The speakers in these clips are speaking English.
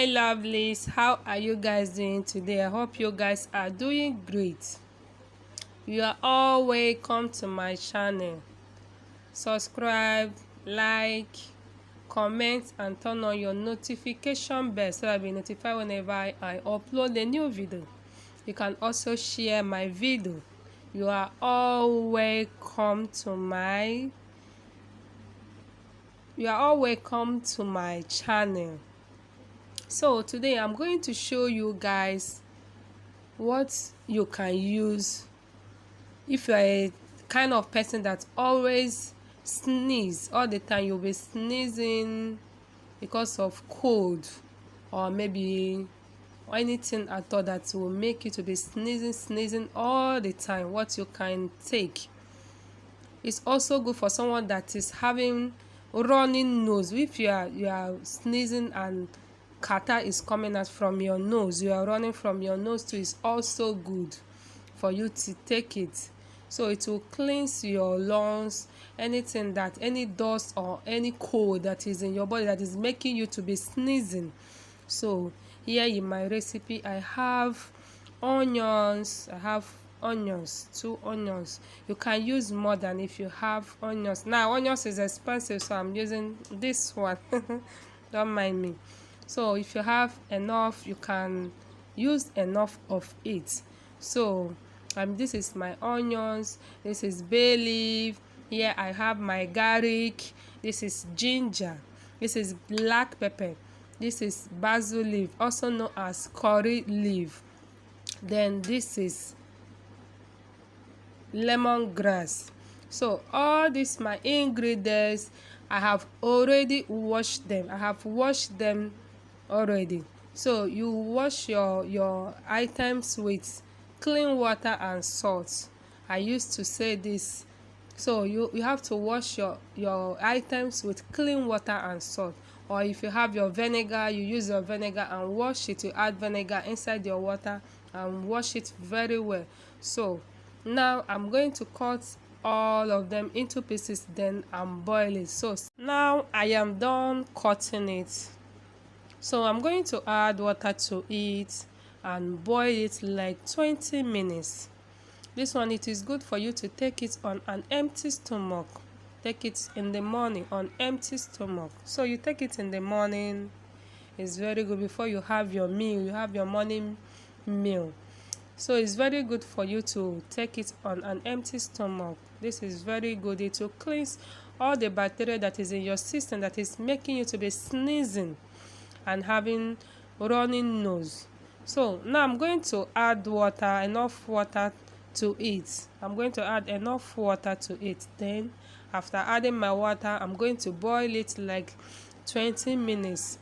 Hi lovelies, how are you guys doing today? I hope you guys are doing great. You are all welcome to my channel. Subscribe, like, comment and turn on your notification bell so I'll be notified whenever I upload a new video. You can also share my video. You are all welcome to my channel. So today I'm going to show you guys what you can use if you're a kind of person that always sneeze all the time. You'll be sneezing because of cold or maybe anything at all that will make you to be sneezing all the time. What you can take. It's also good for someone that is having running nose. If you are sneezing and catarrh is coming out from your nose, you are running from your nose too, is also good for you to take it. So it will cleanse your lungs, anything that any dust or any cold that is in your body that is making you to be sneezing. So here in my recipe I have onions. I have onions, 2 onions. You can use more than if you have onions. Now onions is expensive, so I'm using this one. Don't mind me. So if you have enough, you can use enough of it. So this is my onions, this is bay leaf, here I have my garlic, this is ginger, this is black pepper, this is basil leaf, also known as curry leaf, then this is lemongrass. So all these my ingredients, I have already washed them. I have washed them already. So you wash your items with clean water and salt. I used to say this. So you have to wash your items with clean water and salt. Or if you have your vinegar, you use your vinegar and wash it. You add vinegar inside your water and wash it very well. So now I'm going to cut all of them into pieces, then I'm boiling. So now I am done cutting it. So I'm going to add water to it and boil it like 20 minutes. This one, it is good for you to take it on an empty stomach. Take it in the morning on empty stomach. So you take it in the morning. It's very good before you have your meal. You have your morning meal. So it's very good for you to take it on an empty stomach. This is very good. It will cleanse all the bacteria that is in your system that is making you to be sneezing and having running nose. So now I'm going to add water, enough water to it. I'm going to add enough water to it. Then after adding my water, I'm going to boil it like 20 minutes.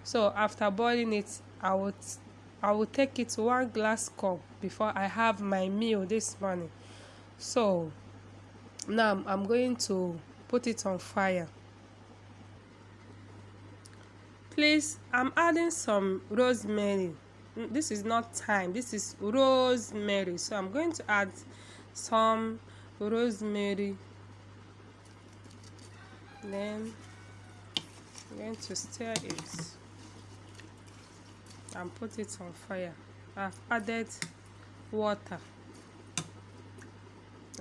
So after boiling it, I will take it 1 glass cup before I have my meal this morning. So now I'm going to put it on fire. Please, I'm adding some rosemary. This is not thyme, this is rosemary. So I'm going to add some rosemary. Then I'm going to stir it and put it on fire. I've added water.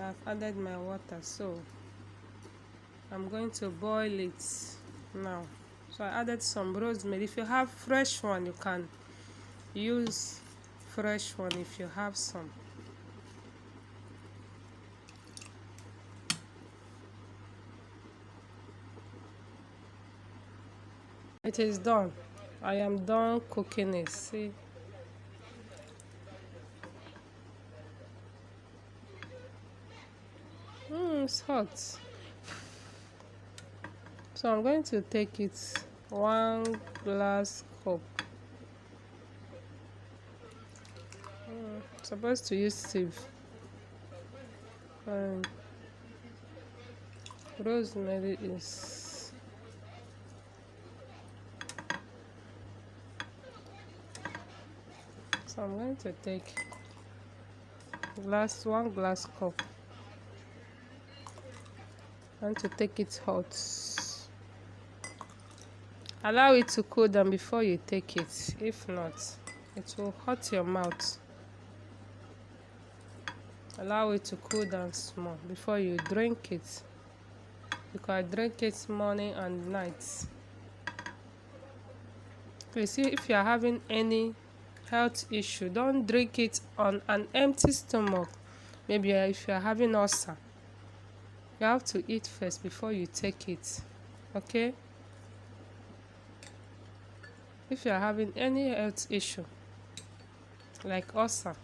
I've added my water, so I'm going to boil it now. So I added some rosemary. If you have fresh one, you can use fresh one if you have some. It is done. I am done cooking it. See, it's hot. So I'm going to take it 1 glass cup. Supposed to use sieve. Rosemary is so I'm going to take 1 glass cup. I want to take it hot. Allow it to cool down before you take it. If not, it will hurt your mouth. Allow it to cool down small before you drink it. You can drink it morning and night. Please, if you are having any health issue, don't drink it on an empty stomach. Maybe if you are having ulcer, you have to eat first before you take it. Okay? If you are having any health issue like ulcer,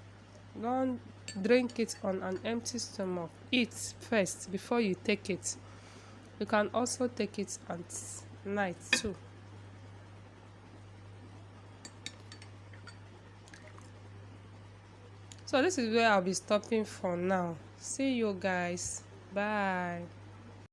don't drink it on an empty stomach. Eat first before you take it. You can also take it at night too. So this is where I'll be stopping for now. See you guys. Bye.